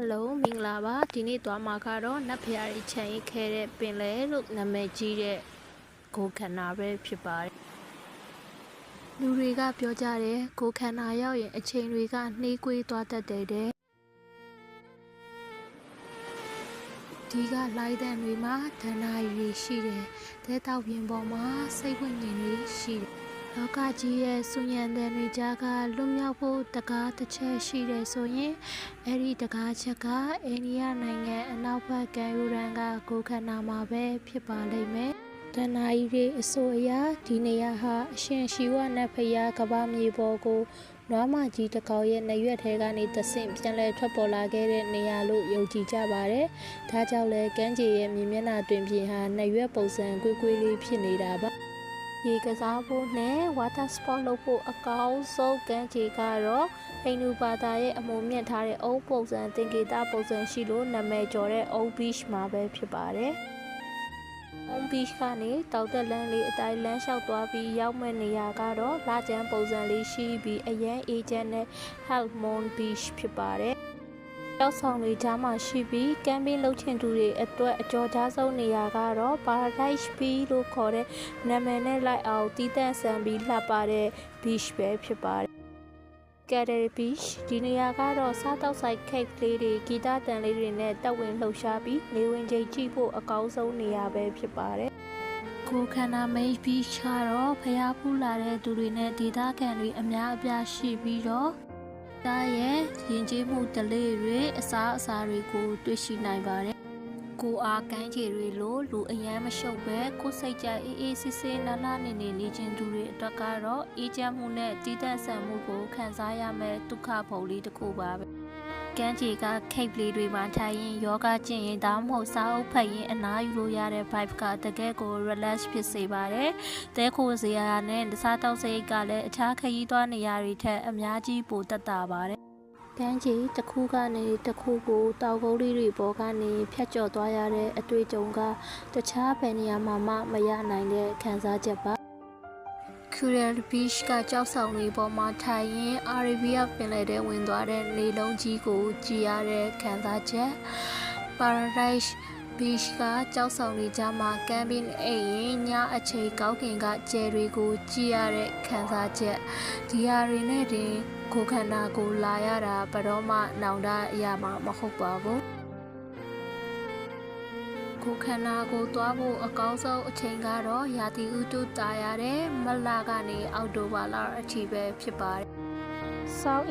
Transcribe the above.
Hello မင်္ဂလာပါဒီနေ့သွားမှာကတော့နတ်ဖျားရီခြံရိပ်ခဲတဲ့ပင်လဲလို့နာမည်ကြီးတဲ့ကိုခန္ဓာပဲဖြစ်ပါတယ်လူတွေကပြောကြတယ်ကိုခန္ဓာရောက်ရင်အချိန်တွေကနှေးကွေးသွားတတ်တယ်တဲ့ဒီကလိုက်တဲ့တွေမှာဒဏ္ဍာရီတွေရှိတယ်တဲတောက်ပြင်ပေါ်မှာစိတ်ဝိညာဉ်တွေရှိတယ်လောကကြီးရဲ့ဆူညံတဲ့တွေကြားကလွတ်မြောက်ဖို့တကားတစ်ချက်ရှိတယ်ဆိုရင်အဲ့ဒီတကားချက်ကအိန္ဒိယနိုင်ငံအနောက်ဘက်ကမ်းရိုးတန်းကကိုခန္ဓာမှာပဲဖြစ်ပါလိမ့်မယ်။တဏှာကြီးတွေအဆိုအရဒီနေရာဟာအရှင်ရှိဝနတ်ဖရာကမ္ဘာမြေပေါ်ကိုနွားမကြီးတစ်ကောင်ရဲ့နရွက်ထဲကနေတဆင့်ပြန်လည်ထွက်ပေါ်လာခဲ့တဲ့နေရာလို့ယုံကြည်ကြပါတယ်။ဒါကြောင့်လဲကမ်းခြေရဲ့မြေမျက်နှာတွင်ပြင်ဟာနရွက်ပုံစံကွေးကွေးလေးဖြစ်နေတာပါ။ရေကစားဖို့နဲ့ water sport လုပ်ဖို့အကောင်းဆုံးကမ်းခြေကတော့ဟိန္ဒူဘာသာရဲ့အမုံမြင့်ထားတဲ့အုံပုံစံသင်္ကေတပုံစံရှိလို့နာမည်ကျော်တဲ့အုံ beach မှာပဲဖြစ်ပါတယ်။အုံ beach ကနေတောက်တက်လမ်းလေးအတိုင်းလမ်းလျှောက်သွားပြီးရောက်မဲ့နေရာကတော့လကျန်းပုံစံလေးရှိပြီးအရန်အေဂျင့်နဲ့ Half Moon Beach ဖြစ်ပါတယ်။ကျောက်ဆောင်တွေကြားမှာရှိပြီးကမ်ပင်းလုပ်ချင်သူတွေအတွက်အကျော်ကြားဆုံးနေရာကတော့ Paradise Beach လို့ခေါ်တဲ့နာမည်နဲ့လိုက်အောင်တီးတန့်ဆန်ပြီးလှပတဲ့ beach ပဲဖြစ်ပါတယ်။ Cadre Beach ဒီနေရာကတော့စားတောက်ဆိုင်ခိတ်လေးတွေဂီတတန်လေးတွေနဲ့တက်ဝင်လှုပ်ရှားပြီးနေဝင်ချိန်ကြည့်ဖို့အကောင်းဆုံးနေရာပဲဖြစ်ပါတယ်။ကိုခန္ဓာ Main Beach ကတော့ဖျားဖူးလာတဲ့သူတွေနဲ့ဒေသခံတွေအများအပြားရှိပြီးတော့ဒါရဲ့ယဉ်ကျေးမှုဓလေ့တွေအစားအစာတွေကိုတွေ့ရှိနိုင်ပါတယ်။ကိုအားကမ်းခြေတွေလိုလူအယမ်းမရှုပ်ပဲကိုစိတ်ကြအေးအေးဆေးဆေးနာနာနေနေခြင်းသူတွေအတွက်ကတော့အေးချမ်းမှုနဲ့တည်တံ့ဆန်မှုကိုခံစားရမယ်ဒုက္ခဘုံလေးတစ်ခုပါပဲ။ကမ်းခြေကခိတ်လေးတွေမှာထိုင်ရင်ယောဂကျင့်ရင်ဒါမှမဟုတ်စားအုပ်ဖက်ရင်အနားယူလို့ရတဲ့ vibe ကတကယ်ကို relax ဖြစ်စေပါတယ်။တဲခိုစရာနဲ့စားတောက်စရိတ်ကလည်းအခြားခရီးသွားနေရာတွေထက်အများကြီးပိုသက်သာပါတယ်။ကမ်းခြေတစ်ခုကနေတစ်ခုကိုတောင်ကုန်းလေးတွေပေါ်ကနေဖြတ်ကျော်သွားရတဲ့အတွေ့အကြုံကတခြားဘယ်နေရာမှမရနိုင်တဲ့ခံစားချက်ပါCoral Beach ကကြောက်ဆောင်တွေပေါ်မှာထိုင်ရင်အာရေဗီးယားပင်လယ်ထဲဝင်သွားတဲ့နေလုံးကြီးကိုကြည့်ရတဲ့ခံစားချက် Paradise Beach ကကြောက်ဆောင်တွေကြားမှာကမ်ပင်းအိပ်ရင်ညအချိန်ကောင်းကင်ကကျဲတွေကိုကြည့်ရတဲ့ခံစားချက်ဒီဟာတွေနဲ့တင်ကိုခန္ဓာကိုလာရတာဘယ်တော့မှနောင်တရမှာမဟုတ်ပါဘူးကိုခန္ဓာကိုသွားဖို့အကောင်းဆုံးအချိန်ကတော့ရာသီဥတုတာရတဲ့မတ်လကနေအောက်တိုဘာလအထိပဲဖြစ်ပါတယ်။ဆောင်း